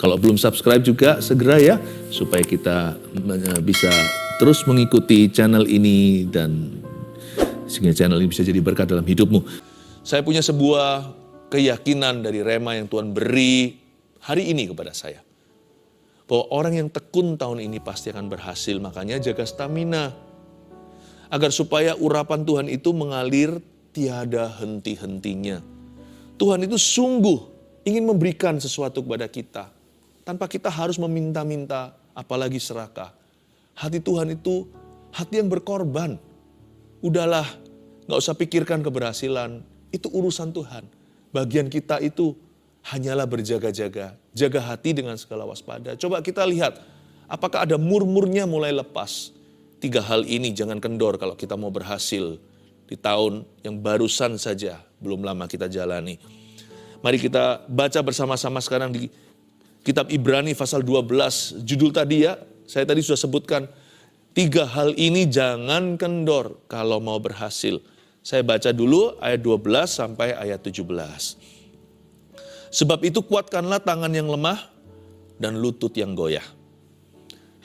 Kalau belum subscribe juga segera ya, supaya kita bisa terus mengikuti channel ini dan sehingga channel ini bisa jadi berkat dalam hidupmu. Saya punya sebuah keyakinan dari Rema yang Tuhan beri hari ini kepada saya. Bahwa orang yang tekun tahun ini pasti akan berhasil, makanya jaga stamina. Agar supaya urapan Tuhan itu mengalir tiada henti-hentinya. Tuhan itu sungguh ingin memberikan sesuatu kepada kita. Tanpa kita harus meminta-minta, apalagi serakah. Hati Tuhan itu hati yang berkorban. Udahlah, gak usah pikirkan keberhasilan. Itu urusan Tuhan. Bagian kita itu hanyalah berjaga-jaga. Jaga hati dengan segala waspada. Coba kita lihat, apakah ada murmurnya mulai lepas. 3 hal ini jangan kendor kalau kita mau berhasil di tahun yang barusan saja, belum lama kita jalani. Mari kita baca bersama-sama sekarang di Kitab Ibrani pasal 12, judul tadi ya, saya tadi sudah sebutkan. 3 hal ini jangan kendor kalau mau berhasil. Saya baca dulu ayat 12 sampai ayat 17. Sebab itu kuatkanlah tangan yang lemah dan lutut yang goyah.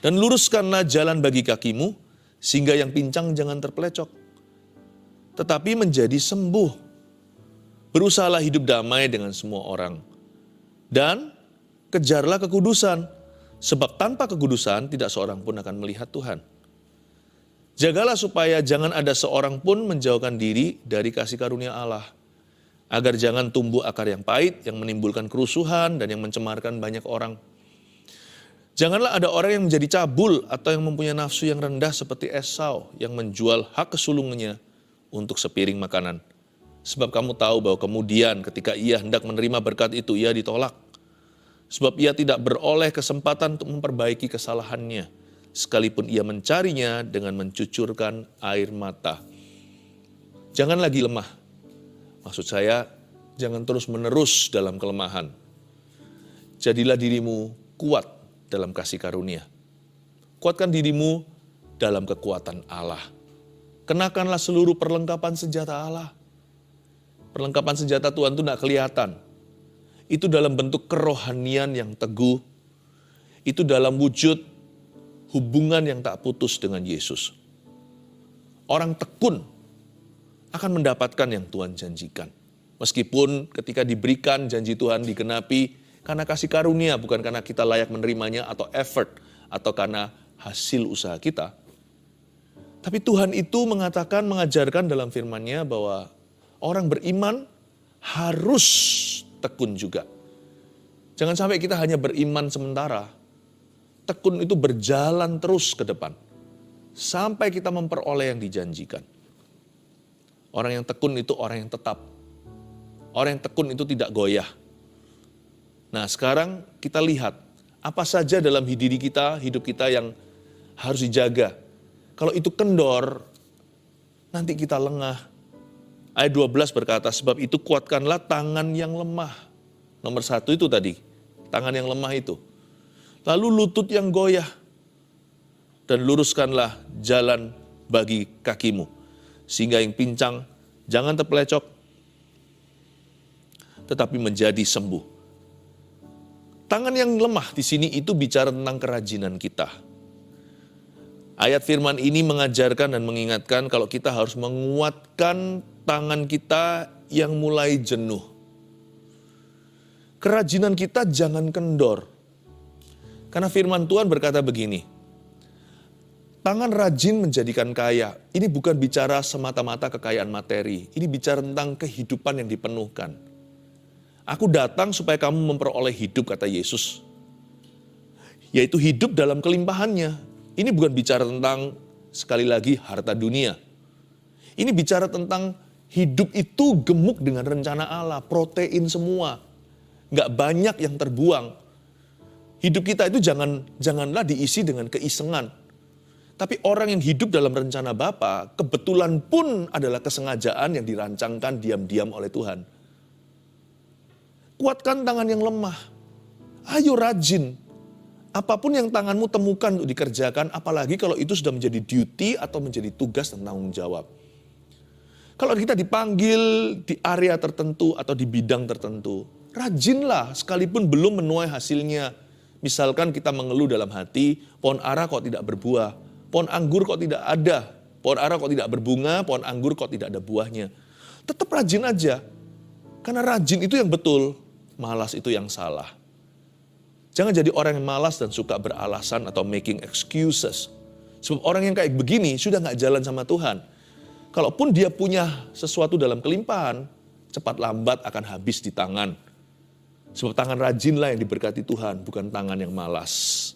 Dan luruskanlah jalan bagi kakimu, sehingga yang pincang jangan terpelecok. Tetapi menjadi sembuh. Berusahalah hidup damai dengan semua orang. Dan kejarlah kekudusan, sebab tanpa kekudusan tidak seorang pun akan melihat Tuhan. Jagalah supaya jangan ada seorang pun menjauhkan diri dari kasih karunia Allah, agar jangan tumbuh akar yang pahit, yang menimbulkan kerusuhan dan yang mencemarkan banyak orang. Janganlah ada orang yang menjadi cabul atau yang mempunyai nafsu yang rendah seperti Esau, yang menjual hak kesulungannya untuk sepiring makanan. Sebab kamu tahu bahwa kemudian ketika ia hendak menerima berkat itu, ia ditolak. Sebab ia tidak beroleh kesempatan untuk memperbaiki kesalahannya, sekalipun ia mencarinya dengan mencucurkan air mata. Jangan lagi lemah. Maksud saya, jangan terus-menerus dalam kelemahan. Jadilah dirimu kuat dalam kasih karunia. Kuatkan dirimu dalam kekuatan Allah. Kenakanlah seluruh perlengkapan senjata Allah. Perlengkapan senjata Tuhan itu tidak kelihatan. Itu dalam bentuk kerohanian yang teguh. Itu dalam wujud hubungan yang tak putus dengan Yesus. Orang tekun akan mendapatkan yang Tuhan janjikan. Meskipun ketika diberikan janji Tuhan digenapi karena kasih karunia, bukan karena kita layak menerimanya atau effort, atau karena hasil usaha kita. Tapi Tuhan itu mengajarkan dalam firman-Nya bahwa orang beriman harus tekun juga. Jangan sampai kita hanya beriman sementara. Tekun itu berjalan terus ke depan. Sampai kita memperoleh yang dijanjikan. Orang yang tekun itu orang yang tetap. Orang yang tekun itu tidak goyah. Nah sekarang kita lihat. Apa saja dalam hidup kita yang harus dijaga. Kalau itu kendor, nanti kita lengah. Ayat 12 berkata, sebab itu kuatkanlah tangan yang lemah. Nomor 1 itu tadi, tangan yang lemah itu. Lalu lutut yang goyah. Dan luruskanlah jalan bagi kakimu. Sehingga yang pincang jangan terpelecok, tetapi menjadi sembuh. Tangan yang lemah di sini itu bicara tentang kerajinan kita. Ayat firman ini mengajarkan dan mengingatkan kalau kita harus menguatkan tangan kita yang mulai jenuh. Kerajinan kita jangan kendor. Karena firman Tuhan berkata begini, tangan rajin menjadikan kaya. Ini bukan bicara semata-mata kekayaan materi. Ini bicara tentang kehidupan yang dipenuhkan. Aku datang supaya kamu memperoleh hidup, kata Yesus. Yaitu hidup dalam kelimpahannya. Ini bukan bicara tentang, sekali lagi, harta dunia. Ini bicara tentang hidup itu gemuk dengan rencana Allah, protein semua. Nggak banyak yang terbuang. Hidup kita itu janganlah diisi dengan keisengan. Tapi orang yang hidup dalam rencana Bapa, kebetulan pun adalah kesengajaan yang dirancangkan diam-diam oleh Tuhan. Kuatkan tangan yang lemah. Ayo rajin. Apapun yang tanganmu temukan untuk dikerjakan, apalagi kalau itu sudah menjadi duty atau menjadi tugas dan tanggung jawab. Kalau kita dipanggil di area tertentu atau di bidang tertentu, rajinlah sekalipun belum menuai hasilnya. Misalkan kita mengeluh dalam hati, pohon ara kok tidak berbuah, pohon anggur kok tidak ada, pohon ara kok tidak berbunga, pohon anggur kok tidak ada buahnya. Tetap rajin aja, karena rajin itu yang betul, malas itu yang salah. Jangan jadi orang yang malas dan suka beralasan atau making excuses. Sebab orang yang kayak begini sudah gak jalan sama Tuhan. Kalaupun dia punya sesuatu dalam kelimpahan, cepat lambat akan habis di tangan. Sebab tangan rajinlah yang diberkati Tuhan, bukan tangan yang malas.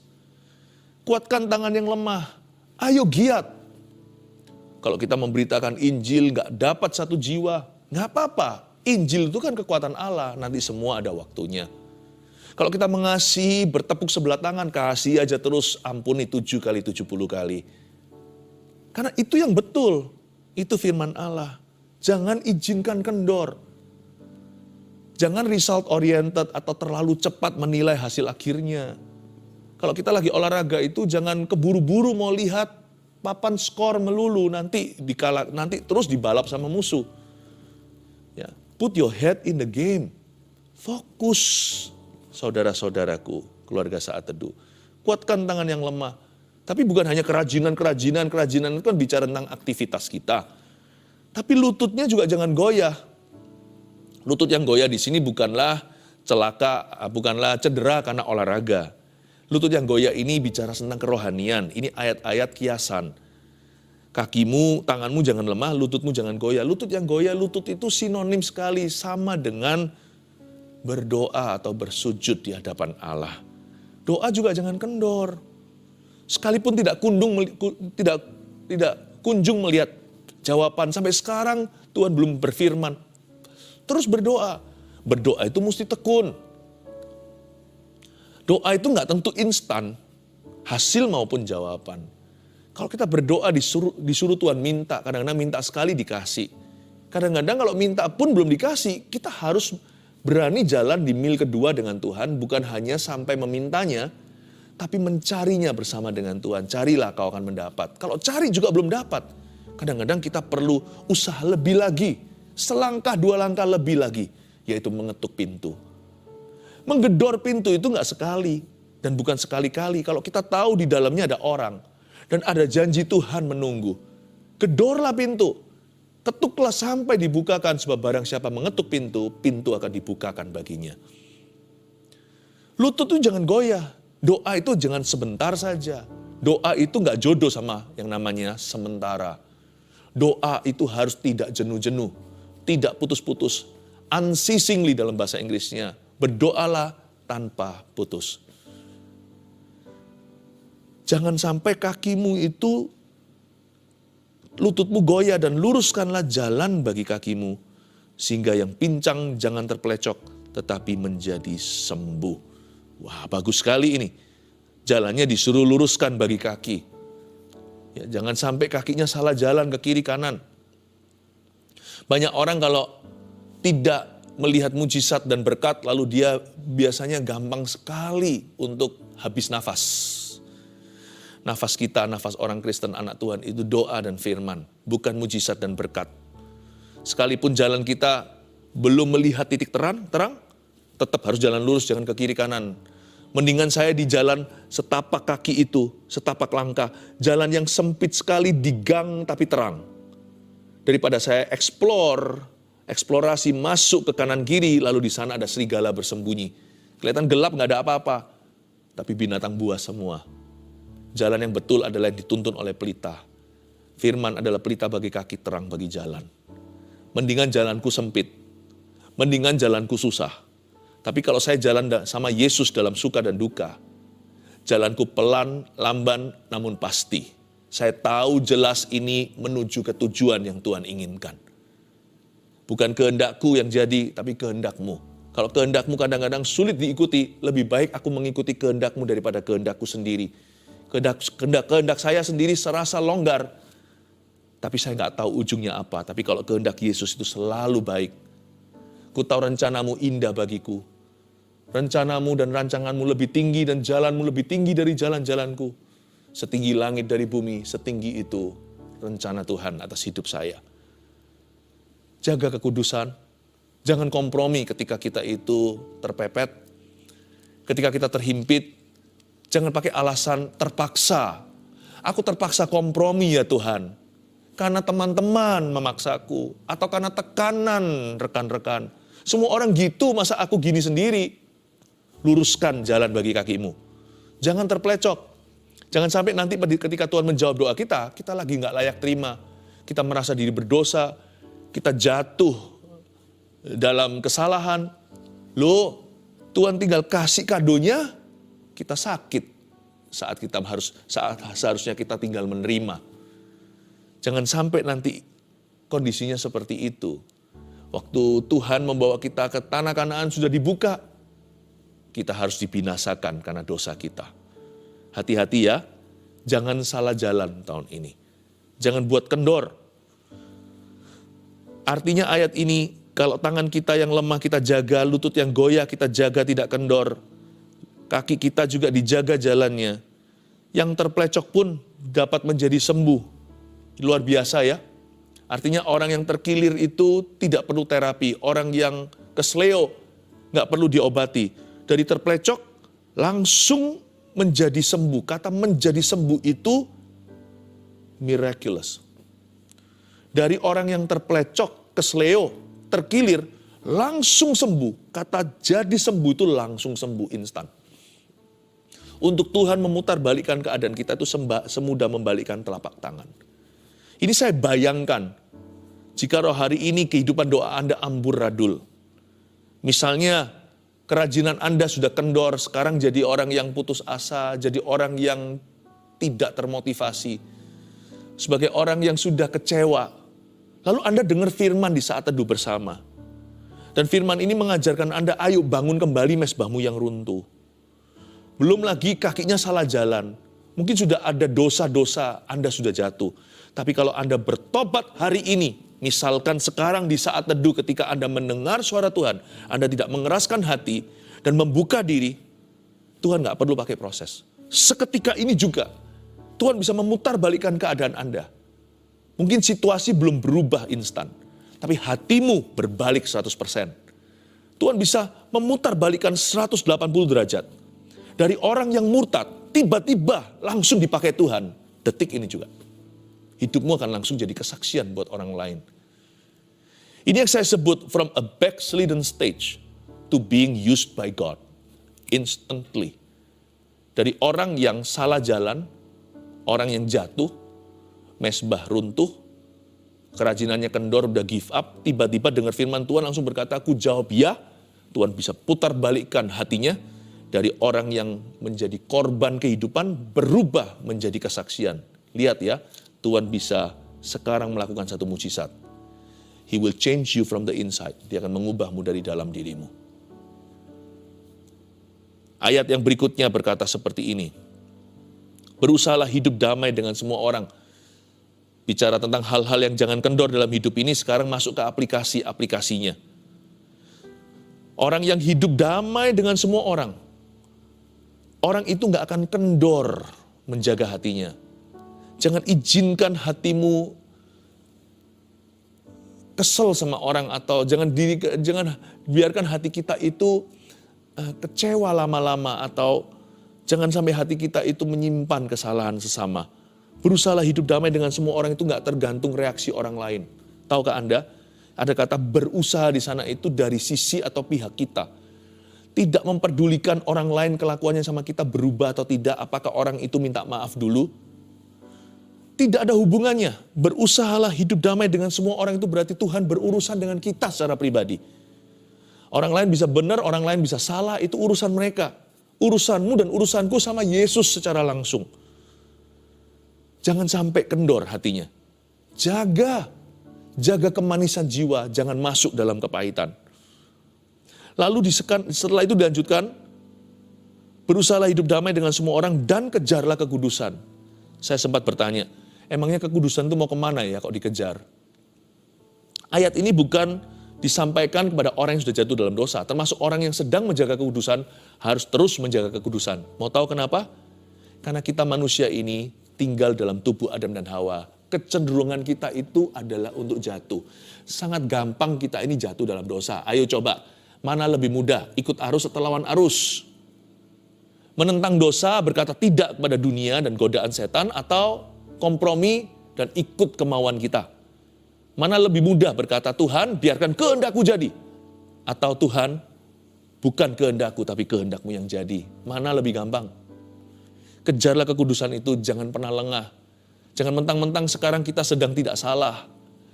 Kuatkan tangan yang lemah. Ayo giat. Kalau kita memberitakan Injil gak dapat satu jiwa, gak apa-apa. Injil itu kan kekuatan Allah, nanti semua ada waktunya. Kalau kita mengasihi, bertepuk sebelah tangan, kasih aja terus, ampuni 7 kali 70 kali. Karena itu yang betul, itu firman Allah. Jangan izinkan kendor. Jangan result oriented atau terlalu cepat menilai hasil akhirnya. Kalau kita lagi olahraga itu jangan keburu-buru mau lihat papan skor melulu, nanti terus dibalap sama musuh. Ya, put your head in the game. Fokus, saudara-saudaraku, keluarga Saat Teduh. Kuatkan tangan yang lemah. Tapi bukan hanya kerajinan itu kan bicara tentang aktivitas kita. Tapi lututnya juga jangan goyah. Lutut yang goyah di sini bukanlah cedera karena olahraga. Lutut yang goyah ini bicara tentang kerohanian. Ini ayat-ayat kiasan. Kakimu, tanganmu jangan lemah, lututmu jangan goyah. Lutut yang goyah, lutut itu sinonim sekali sama dengan berdoa atau bersujud di hadapan Allah. Doa juga jangan kendor. Sekalipun tidak kunjung melihat jawaban sampai sekarang Tuhan belum berfirman. Terus berdoa. Berdoa itu mesti tekun. Doa itu nggak tentu instan, hasil maupun jawaban. Kalau kita berdoa disuruh Tuhan minta, kadang-kadang minta sekali dikasih. Kadang-kadang kalau minta pun belum dikasih, kita harus berani jalan di mil kedua dengan Tuhan, bukan hanya sampai memintanya, tapi mencarinya bersama dengan Tuhan. Carilah kau akan mendapat. Kalau cari juga belum dapat, kadang-kadang kita perlu usaha lebih lagi. Selangkah 2 langkah lebih lagi, yaitu mengetuk pintu. Menggedor pintu itu gak sekali, dan bukan sekali-kali. Kalau kita tahu di dalamnya ada orang, dan ada janji Tuhan menunggu. Gedorlah pintu, ketuklah sampai dibukakan, sebab barang siapa mengetuk pintu, pintu akan dibukakan baginya. Lutut itu jangan goyah, doa itu jangan sebentar saja. Doa itu gak jodoh sama yang namanya sementara. Doa itu harus tidak jenuh-jenuh. Tidak putus-putus, unceasingly dalam bahasa Inggrisnya, berdoalah tanpa putus. Jangan sampai kakimu itu, lututmu goyah dan luruskanlah jalan bagi kakimu, sehingga yang pincang jangan terpelecok, tetapi menjadi sembuh. Wah, bagus sekali ini. Jalannya disuruh luruskan bagi kaki. Ya, jangan sampai kakinya salah jalan ke kiri kanan. Banyak orang kalau tidak melihat mujizat dan berkat, lalu dia biasanya gampang sekali untuk habis nafas. Nafas kita, nafas orang Kristen, anak Tuhan itu doa dan firman, bukan mujizat dan berkat. Sekalipun jalan kita belum melihat titik terang, tetap harus jalan lurus, jangan ke kiri kanan. Mendingan saya di jalan setapak kaki itu, setapak langkah, jalan yang sempit sekali di gang tapi terang. Daripada saya eksplorasi masuk ke kanan kiri, lalu di sana ada serigala bersembunyi. Kelihatan gelap, gak ada apa-apa. Tapi binatang buas semua. Jalan yang betul adalah yang dituntun oleh pelita. Firman adalah pelita bagi kaki, terang bagi jalan. Mendingan jalanku sempit. Mendingan jalanku susah. Tapi kalau saya jalan sama Yesus dalam suka dan duka, jalanku pelan, lamban, namun pasti. Saya tahu jelas ini menuju ke tujuan yang Tuhan inginkan. Bukan kehendakku yang jadi, tapi kehendakmu. Kalau kehendakmu kadang-kadang sulit diikuti, lebih baik aku mengikuti kehendakmu daripada kehendakku sendiri. Kehendak saya sendiri serasa longgar, tapi saya nggak tahu ujungnya apa. Tapi kalau kehendak Yesus itu selalu baik. Ku tahu rencanamu indah bagiku. Rencanamu dan rancanganmu lebih tinggi dan jalanmu lebih tinggi dari jalan-jalanku. Setinggi langit dari bumi, setinggi itu rencana Tuhan atas hidup saya. Jaga kekudusan, jangan kompromi ketika kita itu terpepet, ketika kita terhimpit, Jangan pakai alasan terpaksa. Aku terpaksa kompromi ya Tuhan. Karena teman-teman memaksaku. Atau karena tekanan rekan-rekan. Semua orang gitu, masa aku gini sendiri? Luruskan jalan bagi kakimu. Jangan terplecok. Jangan sampai nanti ketika Tuhan menjawab doa kita, kita lagi gak layak terima. Kita merasa diri berdosa. Kita jatuh dalam kesalahan. Loh, Tuhan tinggal kasih kadonya, kita sakit saat seharusnya kita tinggal menerima. Jangan sampai nanti kondisinya seperti itu. Waktu Tuhan membawa kita ke tanah Kanaan sudah dibuka, kita harus dibinasakan karena dosa kita. Hati-hati ya, jangan salah jalan tahun ini. Jangan buat kendor. Artinya ayat ini, kalau tangan kita yang lemah kita jaga, lutut yang goyah kita jaga tidak kendor. Kaki kita juga dijaga jalannya. Yang terplecok pun dapat menjadi sembuh. Luar biasa ya. Artinya orang yang terkilir itu tidak perlu terapi. Orang yang kesleo nggak perlu diobati. Dari terplecok langsung menjadi sembuh. Kata menjadi sembuh itu miraculous. Dari orang yang terplecok, kesleo, terkilir, langsung sembuh. Kata jadi sembuh itu langsung sembuh instan. Untuk Tuhan memutarbalikkan keadaan kita itu semudah membalikkan telapak tangan. Ini saya bayangkan, jika roh hari ini kehidupan doa Anda amburadul. Misalnya, kerajinan Anda sudah kendor, sekarang jadi orang yang putus asa, jadi orang yang tidak termotivasi. Sebagai orang yang sudah kecewa. Lalu Anda dengar firman di saat teduh bersama. Dan firman ini mengajarkan Anda, ayo bangun kembali mesbahmu yang runtuh. Belum lagi kakinya salah jalan. Mungkin sudah ada dosa-dosa Anda sudah jatuh. Tapi kalau Anda bertobat hari ini, misalkan sekarang di saat teduh ketika Anda mendengar suara Tuhan, Anda tidak mengeraskan hati dan membuka diri, Tuhan gak perlu pakai proses. Seketika ini juga, Tuhan bisa memutarbalikkan keadaan Anda. Mungkin situasi belum berubah instan, tapi hatimu berbalik 100%. Tuhan bisa memutarbalikkan 180 derajat. Dari orang yang murtad, tiba-tiba langsung dipakai Tuhan. Detik ini juga. Hidupmu akan langsung jadi kesaksian buat orang lain. Ini yang saya sebut from a backslidden stage to being used by God. Instantly. Dari orang yang salah jalan, orang yang jatuh, mesbah runtuh, kerajinannya kendor, udah give up, tiba-tiba dengar firman Tuhan langsung berkata, aku jawab ya. Tuhan bisa putar balikkan hatinya dari orang yang menjadi korban kehidupan berubah menjadi kesaksian. Lihat ya, Tuhan bisa sekarang melakukan satu mujizat. He will change you from the inside. Dia akan mengubahmu dari dalam dirimu. Ayat yang berikutnya berkata seperti ini. Berusahalah hidup damai dengan semua orang. Bicara tentang hal-hal yang jangan kendor dalam hidup ini, sekarang masuk ke aplikasi-aplikasinya. Orang yang hidup damai dengan semua orang. Orang itu gak akan kendor menjaga hatinya. Jangan izinkan hatimu kesel sama orang atau jangan biarkan hati kita itu kecewa lama-lama atau jangan sampai hati kita itu menyimpan kesalahan sesama. Berusahalah hidup damai dengan semua orang itu gak tergantung reaksi orang lain. Tahukah Anda? Ada kata berusaha di sana itu dari sisi atau pihak kita. Tidak memperdulikan orang lain kelakuannya sama kita berubah atau tidak. Apakah orang itu minta maaf dulu? Tidak ada hubungannya. Berusahalah hidup damai dengan semua orang itu berarti Tuhan berurusan dengan kita secara pribadi. Orang lain bisa benar, orang lain bisa salah. Itu urusan mereka. Urusanmu dan urusanku sama Yesus secara langsung. Jangan sampai kendor hatinya. Jaga kemanisan jiwa, jangan masuk dalam kepahitan. Lalu setelah itu dilanjutkan, berusahalah hidup damai dengan semua orang dan kejarlah kekudusan. Saya sempat bertanya, emangnya kekudusan itu mau kemana ya kok dikejar? Ayat ini bukan disampaikan kepada orang yang sudah jatuh dalam dosa, termasuk orang yang sedang menjaga kekudusan harus terus menjaga kekudusan. Mau tahu kenapa? Karena kita manusia ini tinggal dalam tubuh Adam dan Hawa. Kecenderungan kita itu adalah untuk jatuh. Sangat gampang kita ini jatuh dalam dosa. Ayo coba. Mana lebih mudah, ikut arus atau lawan arus? Menentang dosa, berkata tidak kepada dunia dan godaan setan, atau kompromi dan ikut kemauan kita? Mana lebih mudah berkata, Tuhan biarkan kehendakku jadi, atau Tuhan bukan kehendakku tapi kehendakmu yang jadi? Mana lebih gampang? Kejarlah kekudusan itu, jangan pernah lengah. Jangan mentang-mentang sekarang kita sedang tidak salah,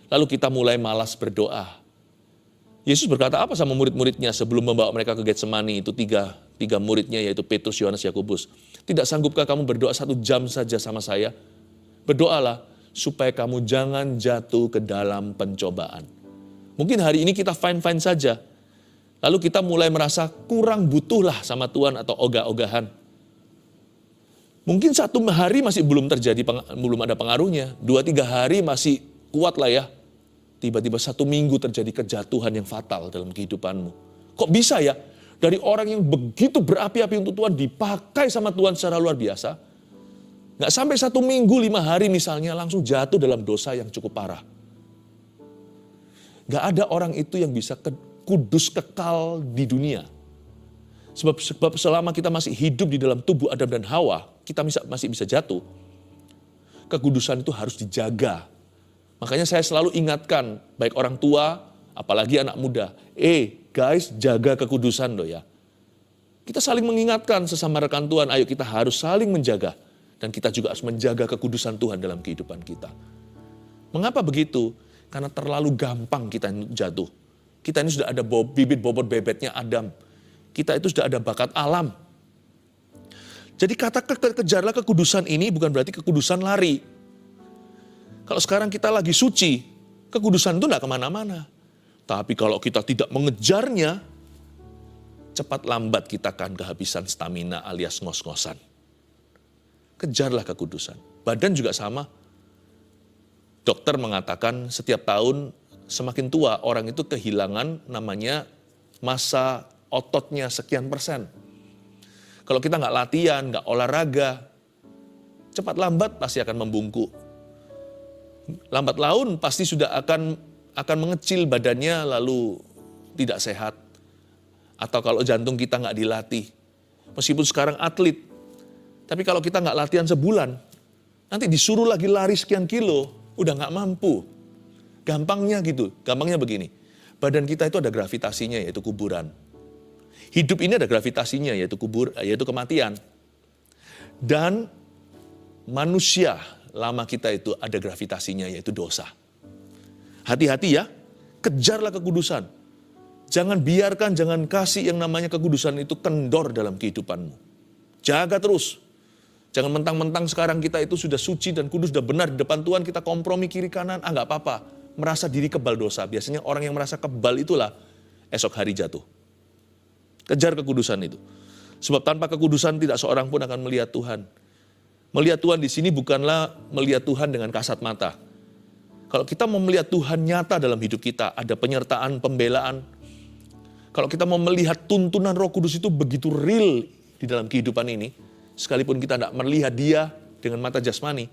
lalu kita mulai malas berdoa. Yesus berkata apa sama murid-muridnya sebelum membawa mereka ke Getsemani? Itu tiga muridnya, yaitu Petrus, Yohanes, Yakobus. Tidak sanggupkah kamu berdoa 1 jam saja sama saya? Berdoalah supaya kamu jangan jatuh ke dalam pencobaan. Mungkin hari ini kita fine-fine saja. Lalu kita mulai merasa kurang butuhlah sama Tuhan atau ogah-ogahan. Mungkin 1 hari masih belum terjadi, belum ada pengaruhnya. 2-3 hari masih kuat lah ya. Tiba-tiba 1 minggu terjadi kejatuhan yang fatal dalam kehidupanmu. Kok bisa ya? Dari orang yang begitu berapi-api untuk Tuhan, dipakai sama Tuhan secara luar biasa. Nggak sampai 1 minggu, 5 hari misalnya, langsung jatuh dalam dosa yang cukup parah. Nggak ada orang itu yang bisa kudus kekal di dunia. Sebab selama kita masih hidup di dalam tubuh Adam dan Hawa, kita masih bisa jatuh. Kekudusan itu harus dijaga. Makanya saya selalu ingatkan, baik orang tua, apalagi anak muda. Guys, jaga kekudusan loh ya. Kita saling mengingatkan sesama rekan Tuhan, ayo kita harus saling menjaga. Dan kita juga harus menjaga kekudusan Tuhan dalam kehidupan kita. Mengapa begitu? Karena terlalu gampang kita jatuh. Kita ini sudah ada bibit bobot bebetnya Adam. Kita itu sudah ada bakat alam. Jadi kata kejarlah kekudusan ini bukan berarti kekudusan lari. Kalau sekarang kita lagi suci, kekudusan itu tidak kemana-mana. Tapi kalau kita tidak mengejarnya, cepat lambat kita akan kehabisan stamina alias ngos-ngosan. Kejarlah kekudusan. Badan juga sama. Dokter mengatakan setiap tahun semakin tua orang itu kehilangan namanya massa ototnya sekian %. Kalau kita nggak latihan, nggak olahraga, cepat lambat pasti akan membungkuk. Lambat laun pasti sudah akan mengecil badannya lalu tidak sehat. Atau kalau jantung kita nggak dilatih. Meskipun sekarang atlet, tapi kalau kita nggak latihan sebulan, nanti disuruh lagi lari sekian kilo, udah nggak mampu. Gampangnya gitu, gampangnya begini. Badan kita itu ada gravitasinya yaitu kuburan. Hidup ini ada gravitasinya yaitu kematian. Dan manusia lama kita itu ada gravitasinya yaitu dosa. Hati-hati ya, kejarlah kekudusan. Jangan biarkan, jangan kasih yang namanya kekudusan itu kendor dalam kehidupanmu. Jaga terus. Jangan mentang-mentang sekarang kita itu sudah suci dan kudus, sudah benar di depan Tuhan, kita kompromi kiri kanan, nggak apa-apa. Merasa diri kebal dosa. Biasanya orang yang merasa kebal itulah esok hari jatuh. Kejar kekudusan itu. Sebab tanpa kekudusan tidak seorang pun akan melihat Tuhan. Melihat Tuhan di sini bukanlah melihat Tuhan dengan kasat mata. Kalau kita mau melihat Tuhan nyata dalam hidup kita, ada penyertaan, pembelaan. Kalau kita mau melihat tuntunan Roh Kudus itu begitu real di dalam kehidupan ini, sekalipun kita tidak melihat Dia dengan mata jasmani,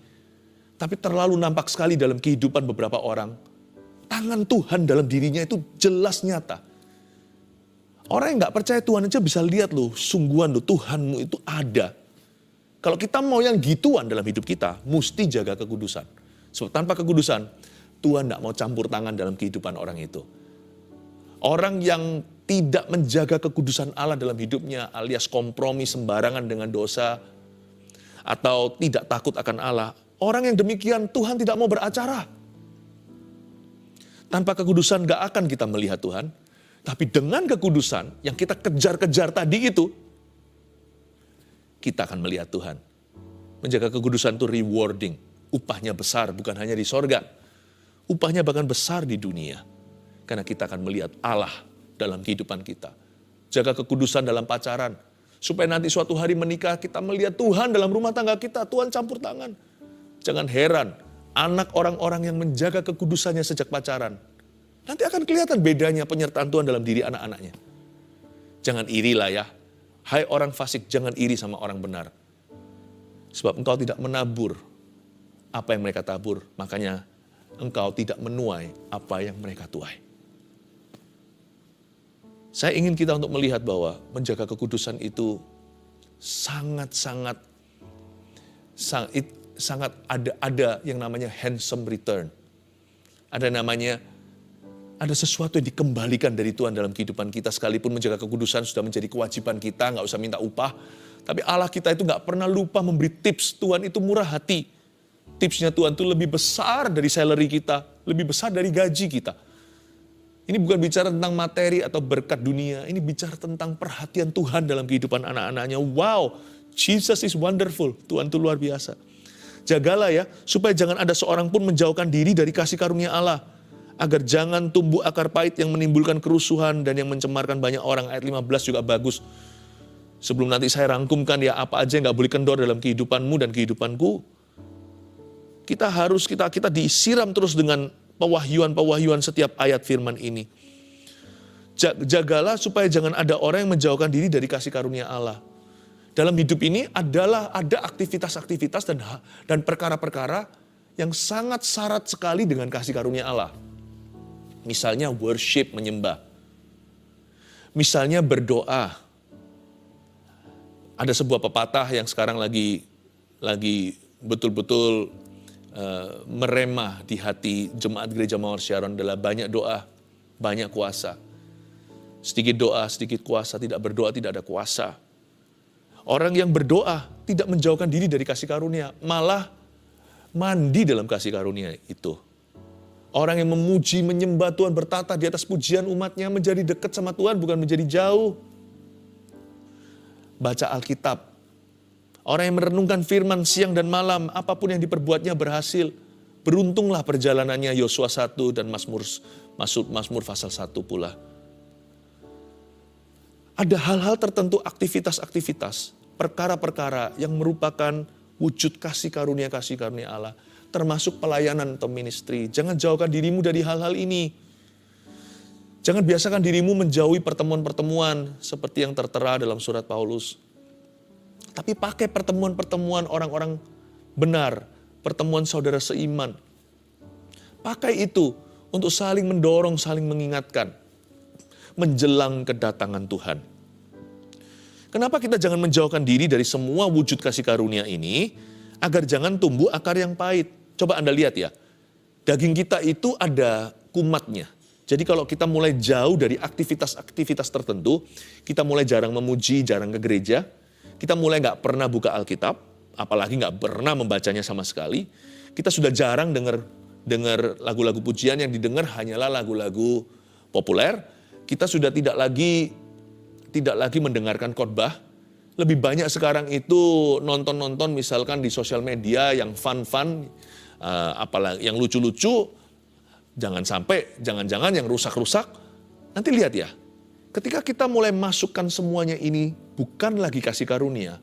tapi terlalu nampak sekali dalam kehidupan beberapa orang, tangan Tuhan dalam dirinya itu jelas nyata. Orang yang nggak percaya Tuhan aja bisa lihat loh, sungguhan loh Tuhanmu itu ada. Kalau kita mau yang gituan dalam hidup kita, mesti jaga kekudusan. Sebab tanpa kekudusan, Tuhan tidak mau campur tangan dalam kehidupan orang itu. Orang yang tidak menjaga kekudusan Allah dalam hidupnya, alias kompromi sembarangan dengan dosa, atau tidak takut akan Allah, orang yang demikian Tuhan tidak mau beracara. Tanpa kekudusan gak akan kita melihat Tuhan, tapi dengan kekudusan yang kita kejar-kejar tadi itu, kita akan melihat Tuhan. Menjaga kekudusan itu rewarding. Upahnya besar, bukan hanya di sorga. Upahnya bahkan besar di dunia. Karena kita akan melihat Allah dalam kehidupan kita. Jaga kekudusan dalam pacaran. Supaya nanti suatu hari menikah kita melihat Tuhan dalam rumah tangga kita. Tuhan campur tangan. Jangan heran, anak orang-orang yang menjaga kekudusannya sejak pacaran. Nanti akan kelihatan bedanya penyertaan Tuhan dalam diri anak-anaknya. Jangan irilah ya. Hai orang fasik, jangan iri sama orang benar. Sebab engkau tidak menabur apa yang mereka tabur. Makanya engkau tidak menuai apa yang mereka tuai. Saya ingin kita untuk melihat bahwa menjaga kekudusan itu sangat ada yang namanya handsome return. Ada sesuatu yang dikembalikan dari Tuhan dalam kehidupan kita, sekalipun menjaga kekudusan sudah menjadi kewajiban kita, nggak usah minta upah. Tapi Allah kita itu nggak pernah lupa memberi tips. Tuhan itu murah hati. Tipsnya Tuhan itu lebih besar dari salary kita, lebih besar dari gaji kita. Ini bukan bicara tentang materi atau berkat dunia, ini bicara tentang perhatian Tuhan dalam kehidupan anak-anaknya. Wow, Jesus is wonderful, Tuhan itu luar biasa. Jagalah ya, supaya jangan ada seorang pun menjauhkan diri dari kasih karunia Allah. Agar jangan tumbuh akar pahit yang menimbulkan kerusuhan dan yang mencemarkan banyak orang. Ayat 15 juga bagus. Sebelum nanti saya rangkumkan ya apa aja yang gak boleh kendor dalam kehidupanmu dan kehidupanku. Kita disiram terus dengan pewahyuan setiap ayat firman ini. Jagalah supaya jangan ada orang yang menjauhkan diri dari kasih karunia Allah. Dalam hidup ini ada aktivitas-aktivitas dan perkara-perkara yang sangat syarat sekali dengan kasih karunia Allah. Misalnya worship, menyembah. Misalnya berdoa. Ada sebuah pepatah yang sekarang lagi betul-betul meremah di hati jemaat gereja Mawar Syaron adalah banyak doa, banyak kuasa. Sedikit doa, sedikit kuasa, tidak berdoa tidak ada kuasa. Orang yang berdoa tidak menjauhkan diri dari kasih karunia, malah mandi dalam kasih karunia itu. Orang yang memuji, menyembah Tuhan, bertata di atas pujian umatnya, menjadi dekat sama Tuhan, bukan menjadi jauh. Baca Alkitab. Orang yang merenungkan firman siang dan malam, apapun yang diperbuatnya berhasil. Beruntunglah perjalanannya, Yosua 1 dan Mazmur pasal 1 pula. Ada hal-hal tertentu, aktivitas-aktivitas, perkara-perkara yang merupakan wujud kasih karunia Allah. Termasuk pelayanan atau ministry. Jangan jauhkan dirimu dari hal-hal ini. Jangan biasakan dirimu menjauhi pertemuan-pertemuan seperti yang tertera dalam surat Paulus. Tapi pakai pertemuan-pertemuan orang-orang benar, pertemuan saudara seiman. Pakai itu untuk saling mendorong, saling mengingatkan. Menjelang kedatangan Tuhan. Kenapa kita jangan menjauhkan diri dari semua wujud kasih karunia ini, agar jangan tumbuh akar yang pahit. Coba Anda lihat ya, daging kita itu ada kumatnya. Jadi kalau kita mulai jauh dari aktivitas-aktivitas tertentu, kita mulai jarang memuji, jarang ke gereja, kita mulai gak pernah buka Alkitab, apalagi gak pernah membacanya sama sekali, kita sudah jarang dengar lagu-lagu pujian, yang didengar hanyalah lagu-lagu populer, kita sudah tidak lagi mendengarkan khotbah. Lebih banyak sekarang itu nonton-nonton misalkan di sosial media yang fun-fun, apalagi yang lucu-lucu, jangan-jangan yang rusak-rusak. Nanti lihat ya, ketika kita mulai masukkan semuanya ini, bukan lagi kasih karunia,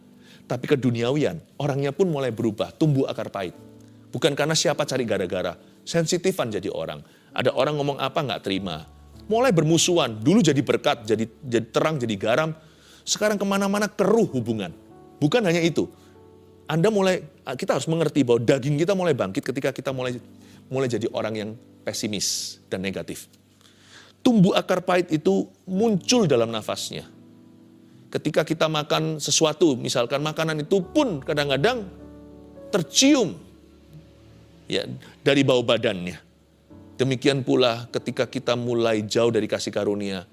tapi keduniawian, orangnya pun mulai berubah, tumbuh akar pahit. Bukan karena siapa cari gara-gara, sensitifan jadi orang. Ada orang ngomong apa nggak terima, mulai bermusuhan, dulu jadi berkat, jadi terang, jadi garam, sekarang kemana-mana keruh hubungan. Bukan hanya itu. Kita harus mengerti bahwa daging kita mulai bangkit ketika kita mulai jadi orang yang pesimis dan negatif. Tumbuh akar pahit itu muncul dalam nafasnya. Ketika kita makan sesuatu, misalkan makanan itu pun kadang-kadang tercium ya dari bau badannya. Demikian pula ketika kita mulai jauh dari kasih karunia,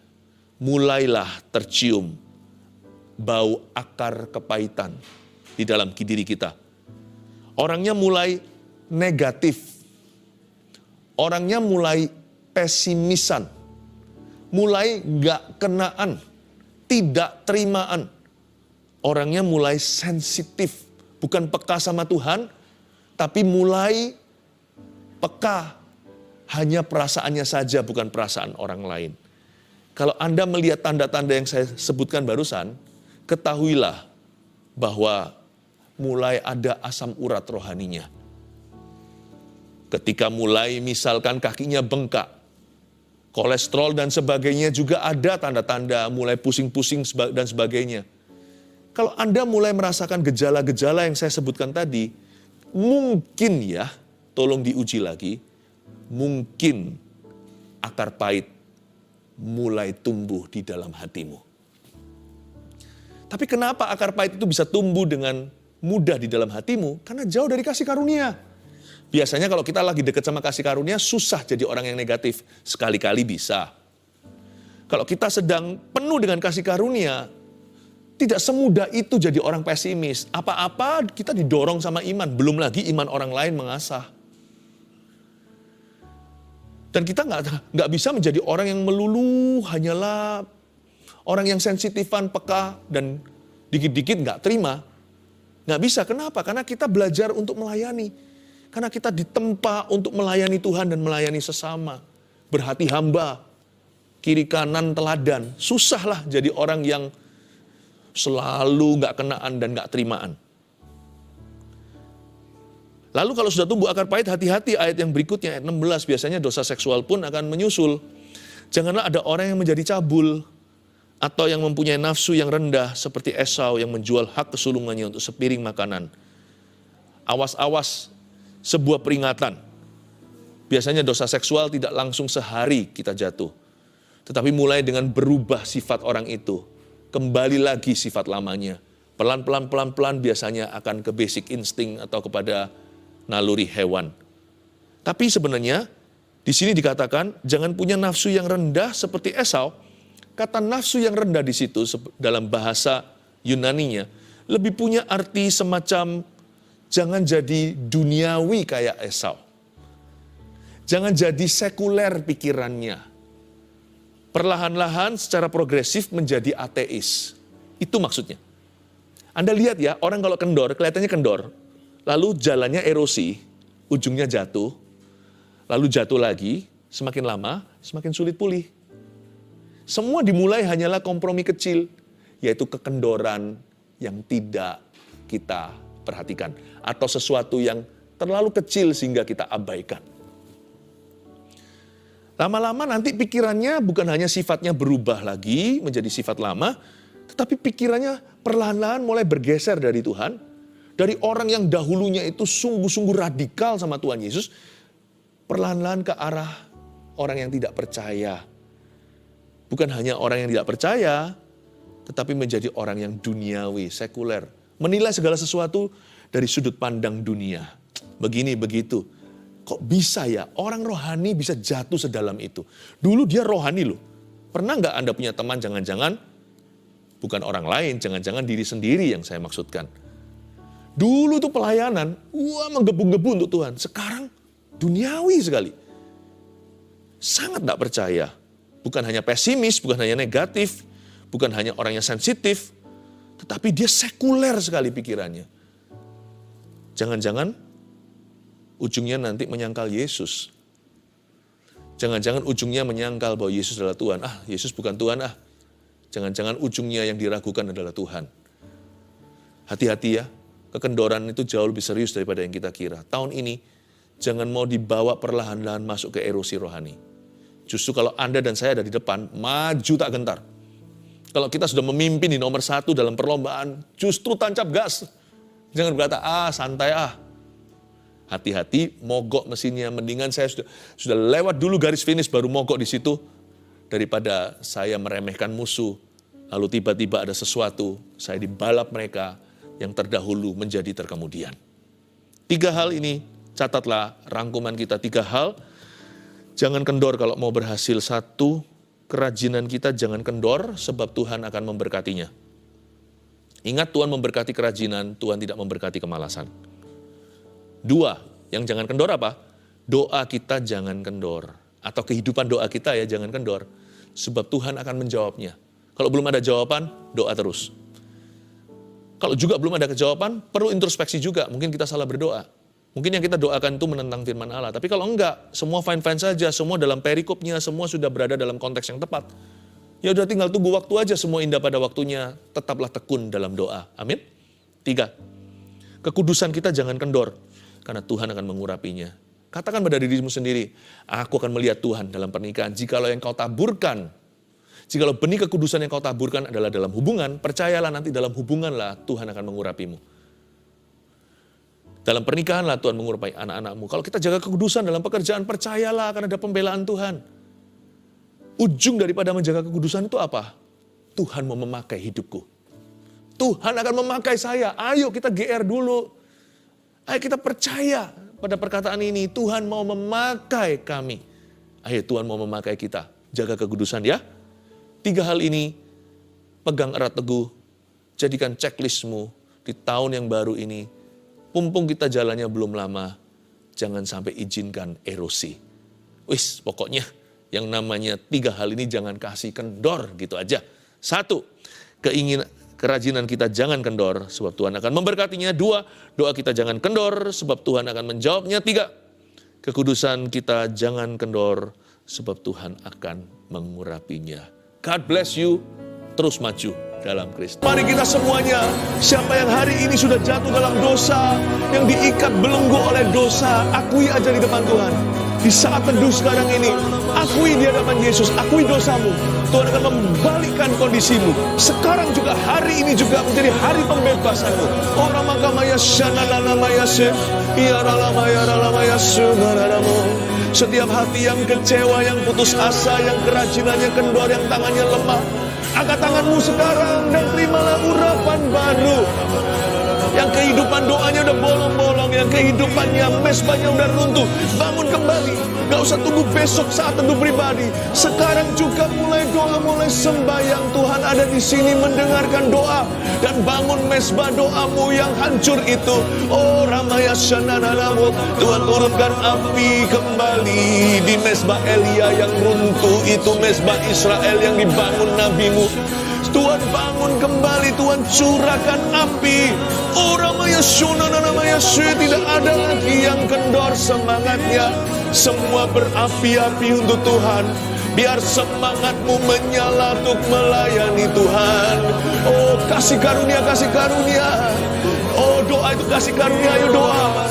mulailah tercium bau akar kepahitan di dalam diri kita. Orangnya mulai negatif. Orangnya mulai pesimisan. Mulai gak kenaan. Tidak terimaan. Orangnya mulai sensitif. Bukan peka sama Tuhan, tapi mulai peka. Hanya perasaannya saja, bukan perasaan orang lain. Kalau Anda melihat tanda-tanda yang saya sebutkan barusan, ketahuilah bahwa mulai ada asam urat rohaninya. Ketika mulai misalkan kakinya bengkak, kolesterol dan sebagainya juga ada tanda-tanda mulai pusing-pusing dan sebagainya. Kalau Anda mulai merasakan gejala-gejala yang saya sebutkan tadi, mungkin ya, tolong diuji lagi, mungkin akar pahit mulai tumbuh di dalam hatimu. Tapi kenapa akar pahit itu bisa tumbuh dengan mudah di dalam hatimu? Karena jauh dari kasih karunia. Biasanya kalau kita lagi dekat sama kasih karunia, susah jadi orang yang negatif. Sekali-kali bisa. Kalau kita sedang penuh dengan kasih karunia, tidak semudah itu jadi orang pesimis. Apa-apa kita didorong sama iman. Belum lagi iman orang lain mengasah. Dan kita nggak bisa menjadi orang yang melulu hanyalah orang yang sensitifan, peka, dan dikit-dikit nggak terima. Nggak bisa, kenapa? Karena kita belajar untuk melayani. Karena kita ditempa untuk melayani Tuhan dan melayani sesama. Berhati hamba, kiri kanan teladan. Susahlah jadi orang yang selalu nggak kenaan dan nggak terimaan. Lalu kalau sudah tumbuh akar pahit, hati-hati ayat yang berikutnya, ayat 16, biasanya dosa seksual pun akan menyusul. Janganlah ada orang yang menjadi cabul, atau yang mempunyai nafsu yang rendah, seperti Esau yang menjual hak kesulungannya untuk sepiring makanan. Awas-awas, sebuah peringatan. Biasanya dosa seksual tidak langsung sehari kita jatuh. Tetapi mulai dengan berubah sifat orang itu, kembali lagi sifat lamanya. Pelan-pelan biasanya akan ke basic insting atau kepada naluri hewan. Tapi sebenarnya di sini dikatakan jangan punya nafsu yang rendah seperti Esau. Kata nafsu yang rendah di situ dalam bahasa Yunaninya lebih punya arti semacam jangan jadi duniawi kayak Esau. Jangan jadi sekuler pikirannya. Perlahan-lahan secara progresif menjadi ateis. Itu maksudnya. Anda lihat ya, orang kalau kendor, kelihatannya kendor. Lalu jalannya erosi, ujungnya jatuh, lalu jatuh lagi, semakin lama, semakin sulit pulih. Semua dimulai hanyalah kompromi kecil, yaitu kekendoran yang tidak kita perhatikan. Atau sesuatu yang terlalu kecil sehingga kita abaikan. Lama-lama nanti pikirannya bukan hanya sifatnya berubah lagi menjadi sifat lama, tetapi pikirannya perlahan-lahan mulai bergeser dari Tuhan. Dari orang yang dahulunya itu sungguh-sungguh radikal sama Tuhan Yesus, perlahan-lahan ke arah orang yang tidak percaya. Bukan hanya orang yang tidak percaya, tetapi menjadi orang yang duniawi, sekuler. Menilai segala sesuatu dari sudut pandang dunia. Begini, begitu. Kok bisa ya orang rohani bisa jatuh sedalam itu? Dulu dia rohani loh. Pernah nggak Anda punya teman jangan-jangan bukan orang lain, jangan-jangan diri sendiri yang saya maksudkan. Dulu tuh pelayanan, menggebu-gebu untuk Tuhan. Sekarang duniawi sekali. Sangat tidak percaya. Bukan hanya pesimis, bukan hanya negatif, bukan hanya orang yang sensitif, tetapi dia sekuler sekali pikirannya. Jangan-jangan ujungnya nanti menyangkal Yesus. Jangan-jangan ujungnya menyangkal bahwa Yesus adalah Tuhan. Yesus bukan Tuhan. Jangan-jangan ujungnya yang diragukan adalah Tuhan. Hati-hati ya. Kekendoran itu jauh lebih serius daripada yang kita kira. Tahun ini, jangan mau dibawa perlahan-lahan masuk ke erosi rohani. Justru kalau Anda dan saya ada di depan, maju tak gentar. Kalau kita sudah memimpin di nomor 1 dalam perlombaan, justru tancap gas. Jangan berkata, santai Hati-hati, mogok mesinnya. Mendingan saya sudah lewat dulu garis finish, baru mogok di situ. Daripada saya meremehkan musuh, lalu tiba-tiba ada sesuatu, saya dibalap mereka, yang terdahulu menjadi terkemudian. 3 hal ini, catatlah rangkuman kita 3 hal. Jangan kendor kalau mau berhasil. 1, kerajinan kita jangan kendor sebab Tuhan akan memberkatinya. Ingat Tuhan memberkati kerajinan, Tuhan tidak memberkati kemalasan. 2, yang jangan kendor apa? Doa kita jangan kendor. Atau kehidupan doa kita ya jangan kendor. Sebab Tuhan akan menjawabnya. Kalau belum ada jawaban, doa terus. Kalau juga belum ada kejawaban, perlu introspeksi juga. Mungkin kita salah berdoa. Mungkin yang kita doakan itu menentang firman Allah. Tapi kalau enggak, semua fine-fine saja, semua dalam perikopnya, semua sudah berada dalam konteks yang tepat. Ya udah tinggal tunggu waktu aja, semua indah pada waktunya. Tetaplah tekun dalam doa. Amin. 3, kekudusan kita jangan kendor. Karena Tuhan akan mengurapinya. Katakan pada dirimu sendiri, aku akan melihat Tuhan dalam pernikahan. Jikalau yang kau taburkan, jikalau benih kekudusan yang kau taburkan adalah dalam hubungan, percayalah nanti dalam hubunganlah Tuhan akan mengurapimu. Dalam pernikahanlah Tuhan mengurapi anak-anakmu. Kalau kita jaga kekudusan dalam pekerjaan, percayalah akan ada pembelaan Tuhan. Ujung daripada menjaga kekudusan itu apa? Tuhan mau memakai hidupku. Tuhan akan memakai saya. Ayo kita GR dulu. Ayo kita percaya pada perkataan ini. Tuhan mau memakai kami. Ayo Tuhan mau memakai kita. Jaga kekudusan ya. 3 hal ini pegang erat teguh. Jadikan checklistmu di tahun yang baru ini. Mumpung kita jalannya belum lama. Jangan sampai izinkan erosi. Wis, pokoknya yang namanya 3 hal ini jangan kasih kendor gitu aja. 1, kerajinan kita jangan kendor sebab Tuhan akan memberkatinya. 2, doa kita jangan kendor sebab Tuhan akan menjawabnya. 3, kekudusan kita jangan kendor sebab Tuhan akan mengurapinya. God bless you, terus maju dalam Kristus. Mari kita semuanya, siapa yang hari ini sudah jatuh dalam dosa, yang diikat belenggu oleh dosa, akui aja di depan Tuhan. Di saat teduh sekarang ini, akui di hadapan Yesus, akui dosamu. Tuhan akan membalikkan kondisimu. Sekarang juga, hari ini juga menjadi hari pembebasanmu. Orang makamaya shananamaya se, iyaralamaya ralamaya sumaradamu. Setiap hati yang kecewa, yang putus asa, yang kerajinannya kendor, yang tangannya lemah, angkat tanganmu sekarang dan terimalah urapan baru. Yang kehidupan doanya udah bolong-bolong, yang kehidupannya mesbahnya udah runtuh, bangun kembali. Gak usah tunggu besok saat teduh pribadi. Sekarang juga mulai doa, mulai sembahyang. Tuhan ada di sini mendengarkan doa dan bangun mesbah doamu yang hancur itu. Oh Ramaya Shanananamu, Tuhan turunkan api kembali di mesbah Elia yang runtuh itu, mesbah Israel yang dibangun nabimu. Tuhan bangun kembali, Tuhan curahkan api. Oh Ramaya Shunanamaya Shwe, tidak ada lagi yang kendor semangatnya. Semua berapi-api untuk Tuhan. Biar semangatmu menyala untuk melayani Tuhan. Oh kasih karunia, kasih karunia. Oh doa itu kasih karunia, ayo doa.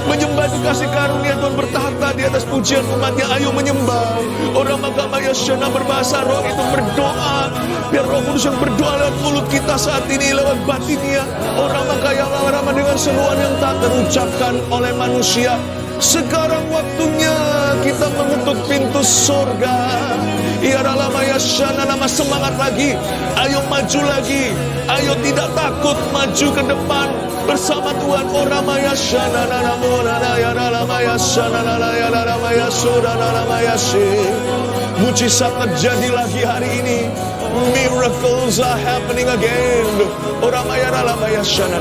Menyembah itu kasih karunia, Tuhan bertahta di atas pujian umatnya. Ayo menyembah. Orang makamaya syana berbahasa roh itu berdoa. Biar Roh Kudus yang berdoa lewat mulut kita saat ini, lewat batinnya. Orang makaya lama dengan seruan yang tak terucapkan oleh manusia. Sekarang waktunya kita mengetuk pintu surga. Ya Ralamaya Shana, nama semangat lagi. Ayo maju lagi. Ayo tidak takut, maju ke depan bersama Tuhan. Oh Ramaya Shana, ya Ralamaya Shana, ya Ralamaya Sura, Ralamaya Shi. Mujizat terjadi lagi hari ini. Miracles are happening again. Oh Ramaya Ralamaya Shana,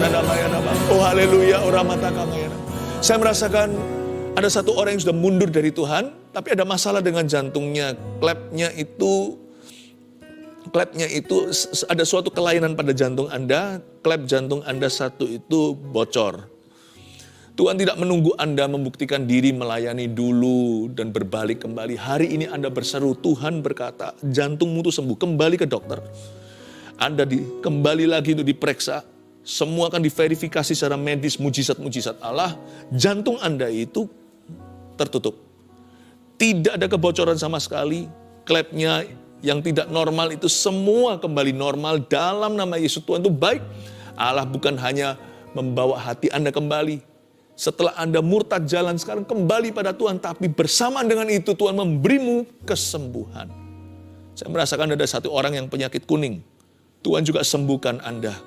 oh haleluya. Oh Ramatakamaya. Saya merasakan ada satu orang yang sudah mundur dari Tuhan, tapi ada masalah dengan jantungnya. Klepnya itu ada suatu kelainan pada jantung Anda. Klep jantung Anda satu itu bocor. Tuhan tidak menunggu Anda membuktikan diri, melayani dulu dan berbalik kembali. Hari ini Anda berseru, Tuhan berkata, jantungmu itu sembuh, kembali ke dokter. Anda kembali lagi untuk diperiksa. Semua akan diverifikasi secara medis, mujizat-mujizat Allah. Jantung Anda itu tertutup. Tidak ada kebocoran sama sekali. Klepnya yang tidak normal itu semua kembali normal dalam nama Yesus. Tuhan itu baik. Allah bukan hanya membawa hati Anda kembali. Setelah Anda murtad jalan sekarang kembali pada Tuhan. Tapi bersamaan dengan itu Tuhan memberimu kesembuhan. Saya merasakan ada satu orang yang penyakit kuning. Tuhan juga sembuhkan Anda.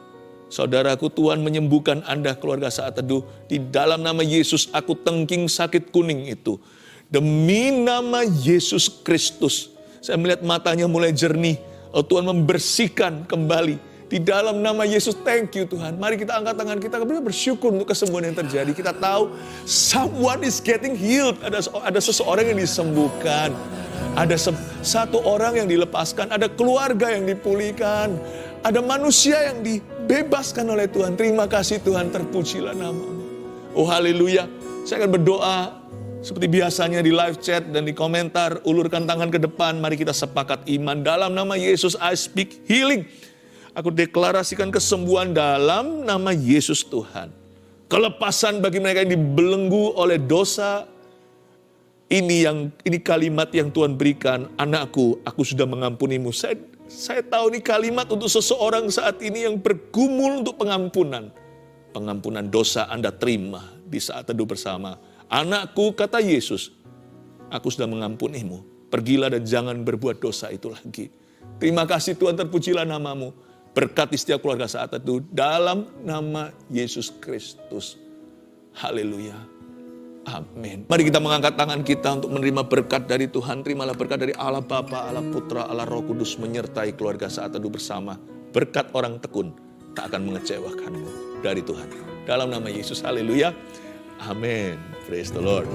Saudaraku, Tuhan menyembuhkan Anda keluarga saat teduh. Di dalam nama Yesus aku tengking sakit kuning itu. Demi nama Yesus Kristus. Saya melihat matanya mulai jernih. Oh Tuhan membersihkan kembali. Di dalam nama Yesus, thank you Tuhan. Mari kita angkat tangan kita, kita bersyukur untuk kesembuhan yang terjadi. Kita tahu someone is getting healed. Ada seseorang yang disembuhkan. Ada satu orang yang dilepaskan. Ada keluarga yang dipulihkan. Ada manusia yang dibebaskan oleh Tuhan. Terima kasih Tuhan, terpujilah nama-Mu. Oh haleluya. Saya akan berdoa seperti biasanya di live chat dan di komentar. Ulurkan tangan ke depan. Mari kita sepakat iman. Dalam nama Yesus, I speak healing. Aku deklarasikan kesembuhan dalam nama Yesus Tuhan. Kelepasan bagi mereka yang dibelenggu oleh dosa. Ini kalimat yang Tuhan berikan. Anakku, aku sudah mengampunimu. Saya tahu ini kalimat untuk seseorang saat ini yang bergumul untuk pengampunan. Pengampunan dosa Anda terima di saat teduh bersama. Anakku, kata Yesus, aku sudah mengampunimu. Pergilah dan jangan berbuat dosa itu lagi. Terima kasih Tuhan, terpujilah nama-Mu. Berkati setiap keluarga Saat Teduh dalam nama Yesus Kristus. Haleluya. Amin. Mari kita mengangkat tangan kita untuk menerima berkat dari Tuhan. Terimalah berkat dari Allah Bapa, Allah Putra, Allah Roh Kudus menyertai keluarga Saat Teduh bersama. Berkat orang tekun tak akan mengecewakanmu dari Tuhan. Dalam nama Yesus, haleluya. Amin. Praise the Lord.